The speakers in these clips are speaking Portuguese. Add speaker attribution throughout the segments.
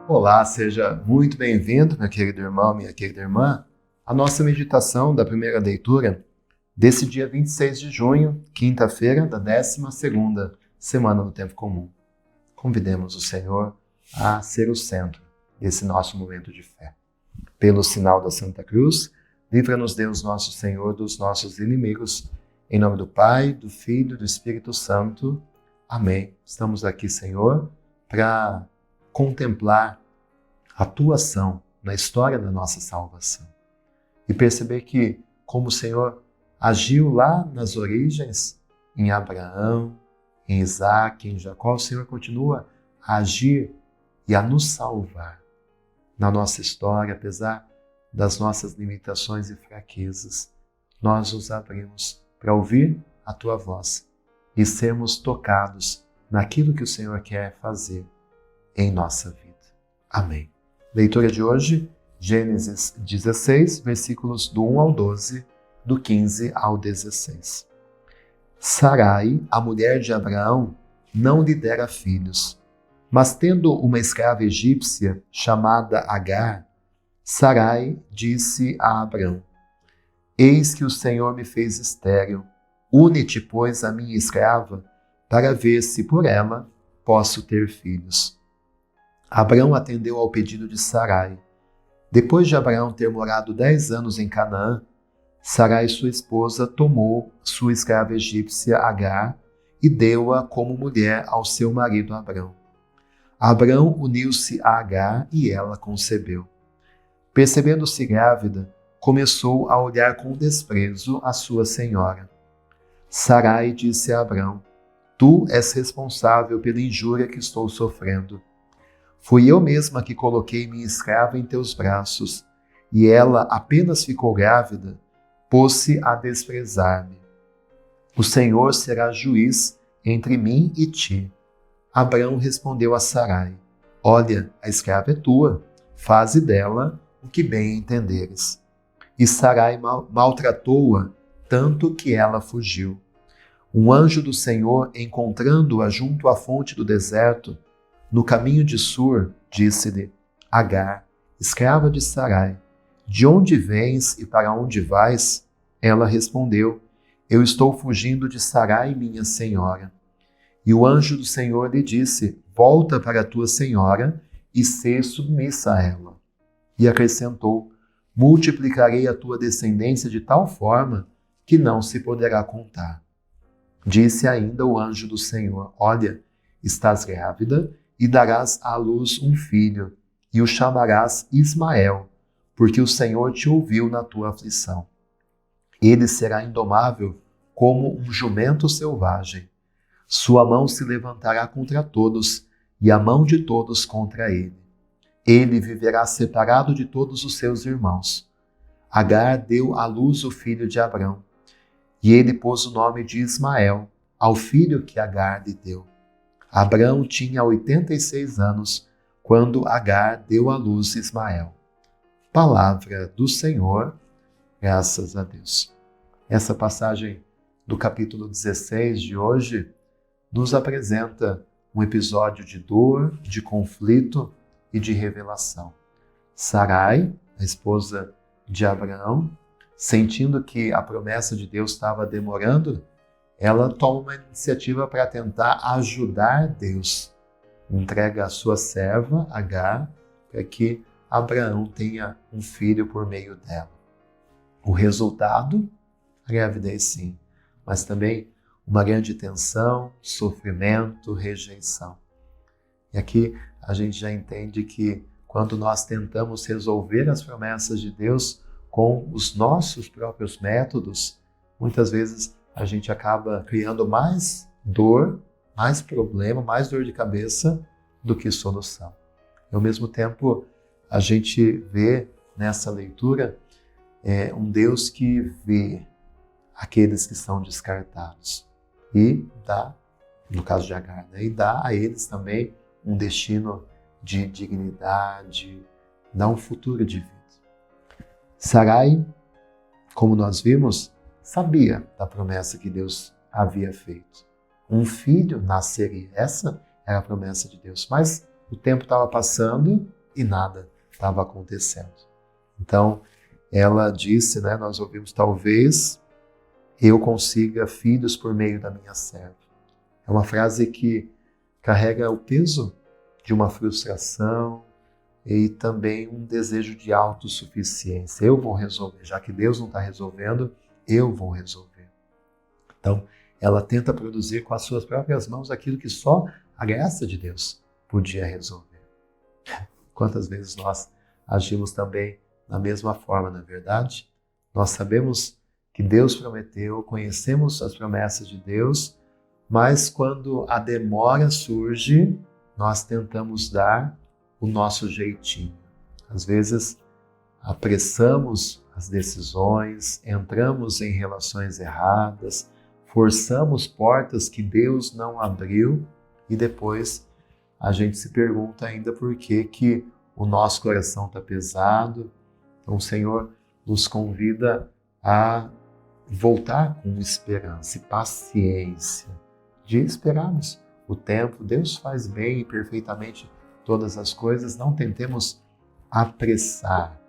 Speaker 1: Olá, seja muito bem-vindo, meu querido irmão, minha querida irmã, à nossa meditação da primeira leitura desse dia 26 de junho, quinta-feira da 12ª semana do Tempo Comum. Convidemos o Senhor a ser o centro desse nosso momento de fé. Pelo sinal da Santa Cruz, livra-nos Deus nosso Senhor dos nossos inimigos. Em nome do Pai, do Filho e do Espírito Santo. Amém. Estamos aqui, Senhor, para contemplar a tua ação na história da nossa salvação e perceber que, como o Senhor agiu lá nas origens, em Abraão, em Isaac, em Jacó, o Senhor continua a agir e a nos salvar na nossa história, apesar das nossas limitações e fraquezas. Nós nos abrimos para ouvir a tua voz e sermos tocados naquilo que o Senhor quer fazer em nossa vida. Amém. Leitura de hoje, Gênesis 16, versículos do 1 ao 12, do 15 ao 16. Sarai, a mulher de Abraão, não lhe dera filhos, mas tendo uma escrava egípcia chamada Agar, Sarai disse a Abrão: Eis que o Senhor me fez estéril, une-te, pois, a minha escrava, para ver se por ela posso ter filhos. Abrão atendeu ao pedido de Sarai. Depois de Abraão ter morado 10 anos em Canaã, Sarai, sua esposa, tomou sua escrava egípcia Agar e deu-a como mulher ao seu marido Abrão. Abrão uniu-se a Agar e ela concebeu. Percebendo-se grávida, começou a olhar com desprezo a sua senhora. Sarai disse a Abrão: Tu és responsável pela injúria que estou sofrendo. Fui eu mesma que coloquei minha escrava em teus braços, e ela apenas ficou grávida, pôs-se a desprezar-me. O Senhor será juiz entre mim e ti. Abrão respondeu a Sarai: Olha, a escrava é tua, faze dela o que bem entenderes. E Sarai maltratou-a, tanto que ela fugiu. Um anjo do Senhor, encontrando-a junto à fonte do deserto, no caminho de Sur, disse-lhe: Agar, escrava de Sarai, de onde vens e para onde vais? Ela respondeu: Eu estou fugindo de Sarai, minha senhora. E o anjo do Senhor lhe disse: Volta para a tua senhora e sê submissa a ela. E acrescentou: Multiplicarei a tua descendência de tal forma que não se poderá contar. Disse ainda o anjo do Senhor: Olha, estás grávida e darás à luz um filho, e o chamarás Ismael, porque o Senhor te ouviu na tua aflição. Ele será indomável como um jumento selvagem. Sua mão se levantará contra todos, e a mão de todos contra ele. Ele viverá separado de todos os seus irmãos. Agar deu à luz o filho de Abrão, e ele pôs o nome de Ismael ao filho que Agar lhe deu. Abrão tinha 86 anos quando Agar deu à luz Ismael. Palavra do Senhor, graças a Deus. Essa passagem do capítulo 16 de hoje nos apresenta um episódio de dor, de conflito e de revelação. Sarai, a esposa de Abraão, sentindo que a promessa de Deus estava demorando, ela toma uma iniciativa para tentar ajudar Deus. Entrega a sua serva, Agar, para que Abraão tenha um filho por meio dela. O resultado? A gravidez, sim, mas também uma grande tensão, sofrimento, rejeição. E aqui a gente já entende que quando nós tentamos resolver as promessas de Deus com os nossos próprios métodos, muitas vezes a gente acaba criando mais dor, mais problema, mais dor de cabeça do que solução. E ao mesmo tempo, a gente vê nessa leitura um Deus que vê aqueles que são descartados e dá, no caso de Agar, e dá a eles também um destino de dignidade, dá um futuro de vida. Sarai, como nós vimos, sabia da promessa que Deus havia feito. Um filho nasceria. Essa era a promessa de Deus. Mas o tempo estava passando e nada estava acontecendo. Então, ela disse, né, nós ouvimos, talvez eu consiga filhos por meio da minha serva. É uma frase que carrega o peso de uma frustração e também um desejo de autossuficiência. Eu vou resolver, já que Deus não está resolvendo, eu vou resolver. Então, ela tenta produzir com as suas próprias mãos aquilo que só a graça de Deus podia resolver. Quantas vezes nós agimos também da mesma forma, não é verdade? Nós sabemos que Deus prometeu, conhecemos as promessas de Deus, mas quando a demora surge, nós tentamos dar o nosso jeitinho. Às vezes, apressamos as decisões, entramos em relações erradas, forçamos portas que Deus não abriu e depois a gente se pergunta ainda por que o nosso coração está pesado. Então o Senhor nos convida a voltar com esperança e paciência, de esperarmos o tempo. Deus faz bem e perfeitamente todas as coisas, não tentemos apressar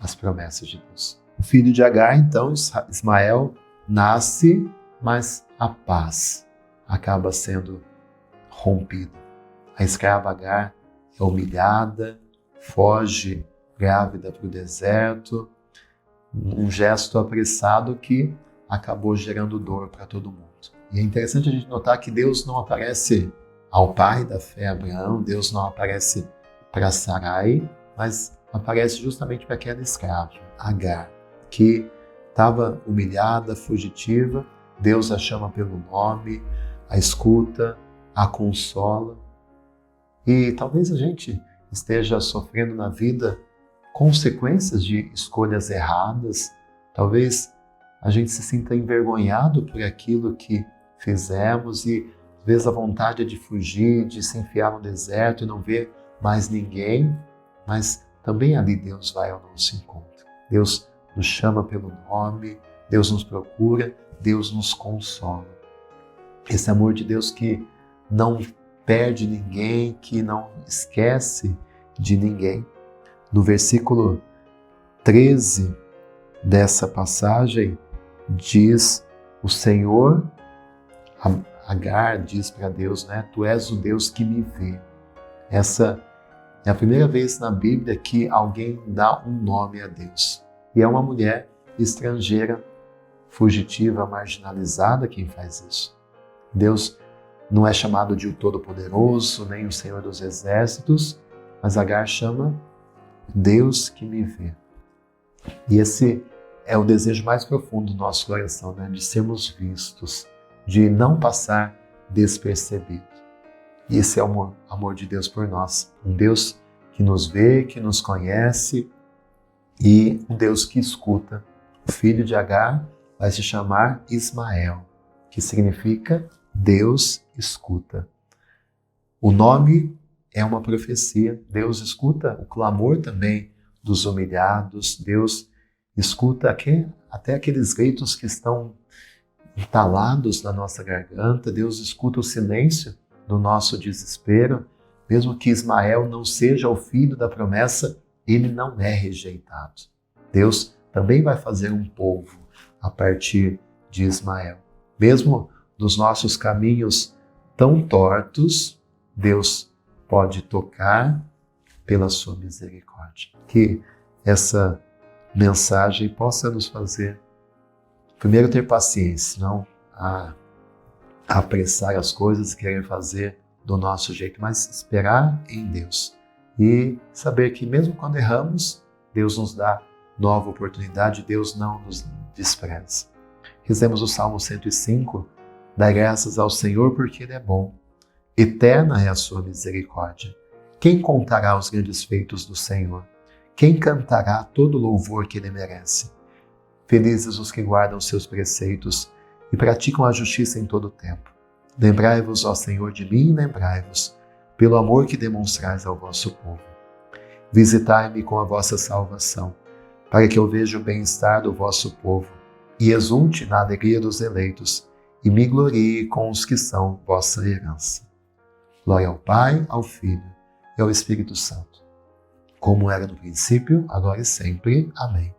Speaker 1: as promessas de Deus. O filho de Agar, então, Ismael, nasce, mas a paz acaba sendo rompida. A escrava Agar é humilhada, foge grávida para o deserto, um gesto apressado que acabou gerando dor para todo mundo. E é interessante a gente notar que Deus não aparece ao pai da fé, Abraão, Deus não aparece para Sarai, mas aparece justamente para aquela escrava, Agar, que estava humilhada, fugitiva. Deus a chama pelo nome, a escuta, a consola. E talvez a gente esteja sofrendo na vida consequências de escolhas erradas. Talvez a gente se sinta envergonhado por aquilo que fizemos e às vezes a vontade é de fugir, de se enfiar no deserto e não ver mais ninguém, mas também ali Deus vai ao nosso encontro. Deus nos chama pelo nome, Deus nos procura, Deus nos consola. Esse amor de Deus que não perde ninguém, que não esquece de ninguém. No versículo 13 dessa passagem, diz o Senhor, Agar diz para Deus, né? Tu és o Deus que me vê. Essa é a primeira vez na Bíblia que alguém dá um nome a Deus. E é uma mulher estrangeira, fugitiva, marginalizada quem faz isso. Deus não é chamado de o Todo-Poderoso, nem o Senhor dos Exércitos, mas Agar chama Deus que me vê. E esse é o desejo mais profundo do nosso coração, né? De sermos vistos, de não passar despercebido. E esse é o amor de Deus por nós. Um Deus que nos vê, que nos conhece e um Deus que escuta. O filho de Agar vai se chamar Ismael, que significa Deus escuta. O nome é uma profecia. Deus escuta o clamor também dos humilhados. Deus escuta até aqueles gritos que estão entalados na nossa garganta. Deus escuta o silêncio do nosso desespero. Mesmo que Ismael não seja o filho da promessa, ele não é rejeitado. Deus também vai fazer um povo a partir de Ismael. Mesmo nos nossos caminhos tão tortos, Deus pode tocar pela sua misericórdia. Que essa mensagem possa nos fazer, primeiro, ter paciência, não apressar as coisas, querer fazer do nosso jeito, mas esperar em Deus. E saber que mesmo quando erramos, Deus nos dá nova oportunidade, Deus não nos despreza. Rezemos o Salmo 105, dai graças ao Senhor porque Ele é bom, eterna é a sua misericórdia. Quem contará os grandes feitos do Senhor? Quem cantará todo o louvor que Ele merece? Felizes os que guardam seus preceitos e praticam a justiça em todo o tempo. Lembrai-vos, ó Senhor, de mim e lembrai-vos, pelo amor que demonstrais ao vosso povo. Visitai-me com a vossa salvação, para que eu veja o bem-estar do vosso povo e exulte na alegria dos eleitos e me glorie com os que são vossa herança. Glória ao Pai, ao Filho e ao Espírito Santo, como era no princípio, agora e sempre. Amém.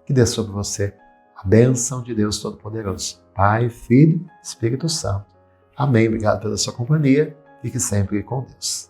Speaker 1: Que dê sobre você a bênção de Deus Todo-Poderoso, Pai, Filho, Espírito Santo. Amém. Obrigado pela sua companhia. Fique sempre com Deus.